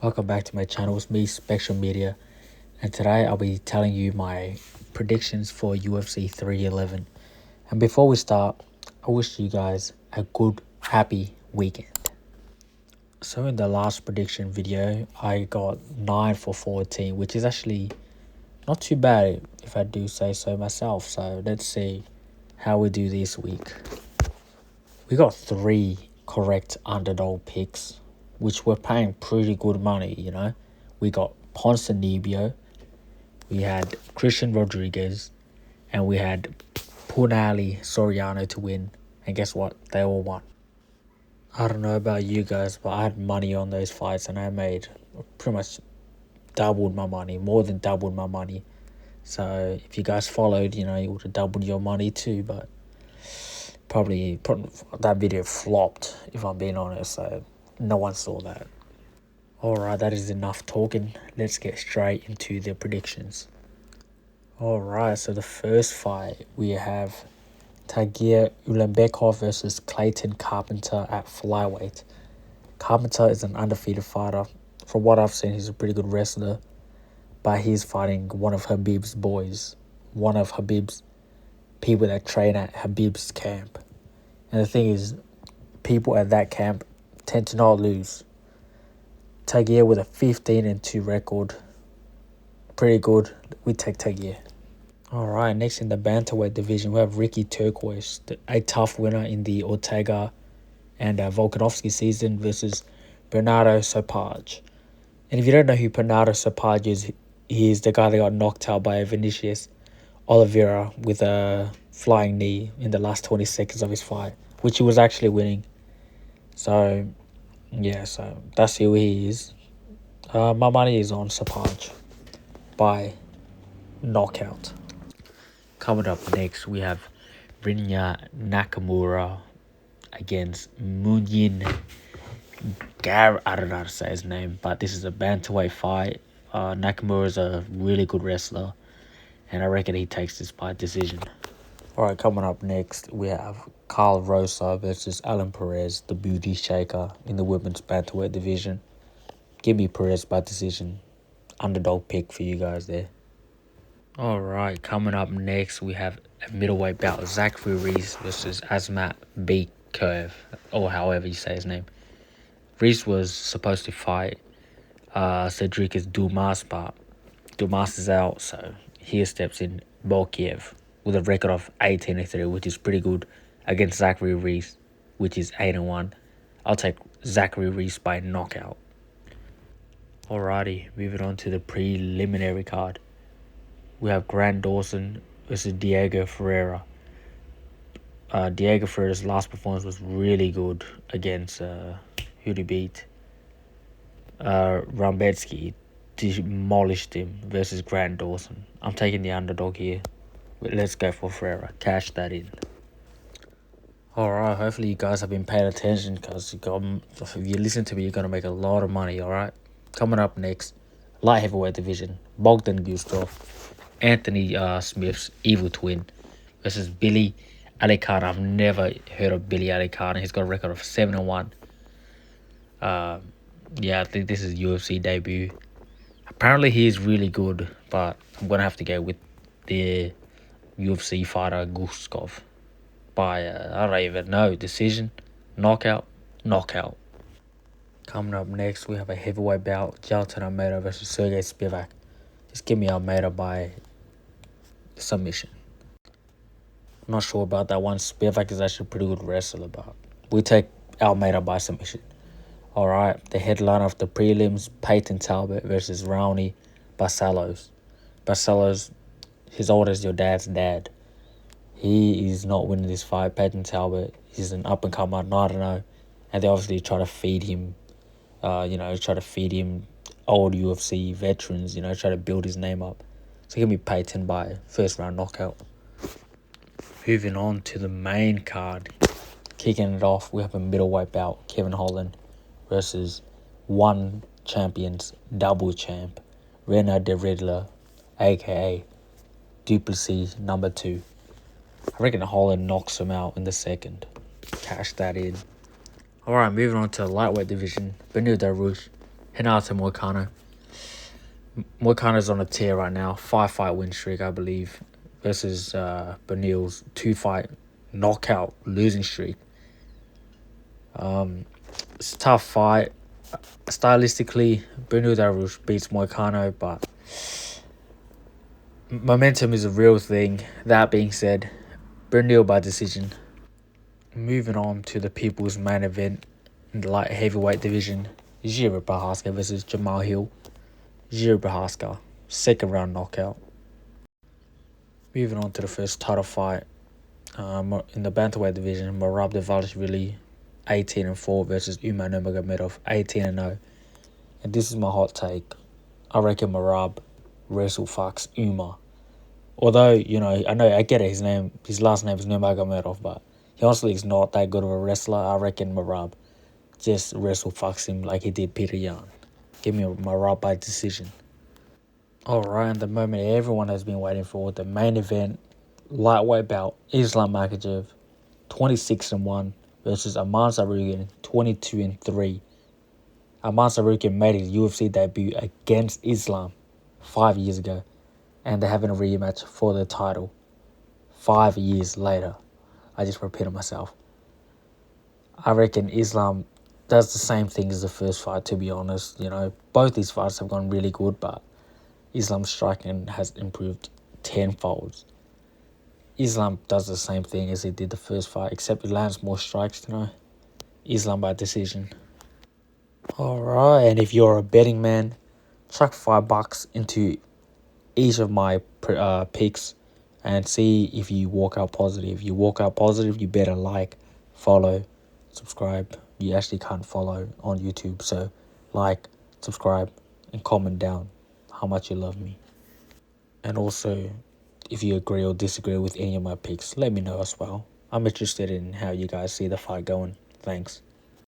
Welcome back to my channel. It's me, Spectrum Media, and today I'll be telling you my predictions for UFC 311. And before we start, I wish you guys a good, happy weekend. So in the last prediction video, I got 9 for 14, which is actually not too bad if I do say so myself. So let's see how we do this week. We got 3 correct underdog picks, which were paying pretty good money, you know. We got Ponce Nibio, we had Christian Rodriguez, and we had Punali Soriano to win. And guess what? They all won. I don't know about you guys, but I had money on those fights and I made pretty much doubled my money, more than doubled my money. So if you guys followed, you know, you would have doubled your money too, but probably that video flopped, if I'm being honest, so no one saw that. Alright, that is enough talking. Let's get straight into the predictions. Alright, so the first fight, we have Tagir Ulanbekov versus Clayton Carpenter at flyweight. Carpenter is an undefeated fighter. From what I've seen, he's a pretty good wrestler, but he's fighting one of Habib's boys, one of Habib's people that train at Habib's camp. And the thing is, people at that camp tend to not lose. Tagir with a 15-2 record. Pretty good. We take Tagir. Alright, next in the bantamweight division, we have Ricky Turquoise, a tough winner in the Ortega and Volkanovski season, versus Bernardo Sopage. And if you don't know who Bernardo Sopage is, he is the guy that got knocked out by Vinicius Oliveira with a flying knee in the last 20 seconds of his fight, which he was actually winning. So, yeah, so that's who he is. My money is on Sopage by knockout. Coming up next, we have Rinya Nakamura against Munyin Gar. I don't know how to say his name, but this is a bantamweight fight. Nakamura is a really good wrestler, and I reckon he takes this by decision. Alright, coming up next, we have Carl Rosa versus Alan Perez, the beauty shaker in the women's bantamweight division. Give me Perez by decision. Underdog pick for you guys there. Alright, coming up next, we have a middleweight bout. Zachary Reese versus Asmat B. Curve, or however you say his name. Reese was supposed to fight Cedric Dumas, but Dumas is out, so here steps in Bolkiev with a record of 18-3, which is pretty good, against Zachary Reese, which is 8-1. I'll take Zachary Reese by knockout. Alrighty, moving on to the preliminary card. We have Grant Dawson versus Diego Ferreira. Diego Ferreira's last performance was really good against who he beat. Rambetsky demolished him versus Grant Dawson. I'm taking the underdog here. But let's go for Ferreira. Cash that in. Alright, hopefully you guys have been paying attention, because if you listen to me, you're going to make a lot of money, alright? Coming up next, light heavyweight division. Bogdan Gustov, Anthony Smith's evil twin, versus Billy Alicante. I've never heard of Billy Alicante. He's got a record of 7-1. Yeah, I think this is UFC debut. Apparently he is really good, but I'm going to have to go with the UFC fighter Guskov by, I don't even know, decision, knockout. Coming up next, we have a heavyweight bout. Jailton Almeida versus Sergey Spivak. Just give me Almeida by submission. I'm not sure about that one. Spivak is actually a pretty good wrestler, but we take Almeida by submission. Alright, the headline of the prelims, Peyton Talbot versus Raoni Barcelos. Barcelos, he's old as your dad's dad. He is not winning this fight. Peyton Talbot, he's an up-and-comer, 9-0, and they obviously try to feed him, try to feed him old UFC veterans, try to build his name up. So give me Peyton by first-round knockout. Moving on to the main card. Kicking it off, we have a middleweight bout. Kevin Holland versus one champion's double champ, Reina de Riddler, a.k.a. Duplessis #2. I reckon Holland knocks him out in the second. Cash that in. Alright, moving on to the lightweight division. Benil Dariush And now to Moicano. Moicano's on a tear right now. 5-fight win streak, I believe, versus Benil's 2-fight knockout losing streak. It's a tough fight. Stylistically, Dariush beats Moicano, but momentum is a real thing. That being said, Benil by decision. Moving on to the people's main event in the light heavyweight division, Prochazka versus Jamal Hill. Prochazka, second round knockout. Moving on to the first title fight, in the bantamweight division, Merab Dvalishvili, 18-4 versus Umar Nurmagomedov, 18-0. And this is my hot take. I reckon Merab wrestle fucks Umar. Although, I get it, his last name is Nurmagomedov, but he honestly is not that good of a wrestler. I reckon Merab just wrestle fucks him like he did Peter Yan. Give me Merab by decision. Alright, and the moment everyone has been waiting for, the main event, lightweight bout, Islam Makhachev, 26-1 versus Arman Tsarukyan, 22-3. Arman Tsarukyan made his UFC debut against Islam 5 years ago, and they're having a rematch for the title 5 years later. I just repeated myself. I reckon Islam does the same thing as the first fight, to be honest. Both these fights have gone really good, but Islam's striking has improved tenfold. Islam does the same thing as he did the first fight, except he lands more strikes, Islam by decision. Alright, and if you're a betting man, chuck $5 into each of my picks and see if you walk out positive. If you walk out positive, you better like, follow, subscribe. You actually can't follow on YouTube, so like, subscribe, and comment down how much you love me. And also, if you agree or disagree with any of my picks, let me know as well. I'm interested in how you guys see the fight going. Thanks.